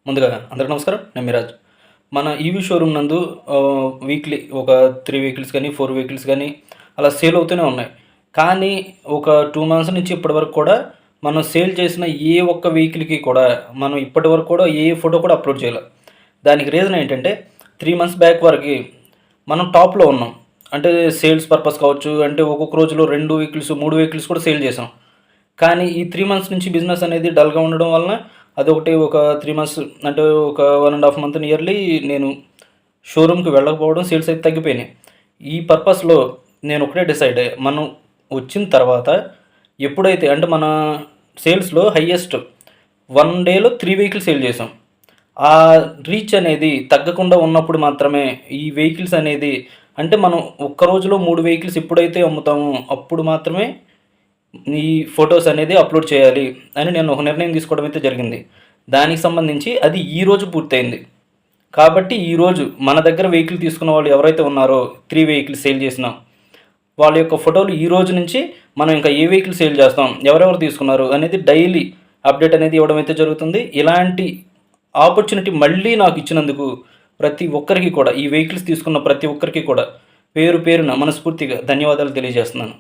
ముందుగా అందరికీ నమస్కారం. నేను మిరాజ్. మన ఈవీ షోరూమ్ నందు వీక్లీ ఒక 3 వెహికల్స్ గానీ, 4 వెహికల్స్ గానీ అలా సేల్ అవుతూనే ఉన్నాయి. కానీ ఒక 2 మంత్స్ నుంచి ఇప్పటి వరకు కూడా మనం సేల్ చేసిన ఏ ఒక్క వెహికల్‌కి కూడా మనం ఇప్పటి వరకు కూడా ఏ ఫోటో కూడా అప్‌లోడ్ చేయలే. దానికి రీజన్ ఏంటంటే 3 మంత్స్ బ్యాక్ వరకి మనం టాప్‌లో ఉన్నాం. అంటే సేల్స్ పర్పస్ కావచ్చు, అంటే ఒక్కొక్క రోజులో 2 వెహికల్స్, 3 వెహికల్స్ కూడా సేల్ చేసాం. కానీ ఈ 3 మంత్స్ నుంచి బిజినెస్ అనేది డల్‌గా ఉండడం వలన అదొకటి ఒక 3 మంత్స్ అంటే ఒక 1 ½ మంత్ నియర్లీ నేను షోరూమ్‌కి వెళ్ళకపోవడం, సేల్స్ అయితే తగ్గిపోయినాయి. ఈ పర్పస్‌లో నేను ఒకటే డిసైడ్ అయ్యా. మనం వచ్చిన తర్వాత ఎప్పుడైతే అంటే మన సేల్స్‌లో హైయెస్ట్ 1 డేలో 3 వెహికల్స్ సేల్ చేసాం. ఆ రీచ్ అనేది తగ్గకుండా ఉన్నప్పుడు మాత్రమే ఈ వెహికల్స్ అనేది అంటే మనం ఒక్క రోజులో 3 వెహికల్స్ ఎప్పుడైతే అమ్ముతామో అప్పుడు మాత్రమే ఈ ఫోటోస్ అనేది అప్లోడ్ చేయాలి అని నేను ఒక నిర్ణయం తీసుకోవడం అయితే జరిగింది. దానికి సంబంధించి అది ఈరోజు పూర్తయింది. కాబట్టి ఈరోజు మన దగ్గర వెహికల్ తీసుకున్న వాళ్ళు ఎవరైతే ఉన్నారో 3 వెహికల్స్ సేల్ చేసినాం, వాళ్ళ యొక్క ఫోటోలు ఈ రోజు నుంచి మనం ఇంకా ఏ వెహికల్ సేల్ చేస్తాం, ఎవరెవరు తీసుకున్నారు అనేది డైలీ అప్డేట్ అనేది ఇవ్వడం అయితే జరుగుతుంది. ఇలాంటి ఆపర్చునిటీ మళ్ళీ నాకు ఇచ్చినందుకు ప్రతి ఒక్కరికి కూడా, ఈ వెహికల్స్ తీసుకున్న ప్రతి ఒక్కరికి కూడా పేరు పేరున మనస్ఫూర్తిగా ధన్యవాదాలు తెలియజేస్తున్నాను.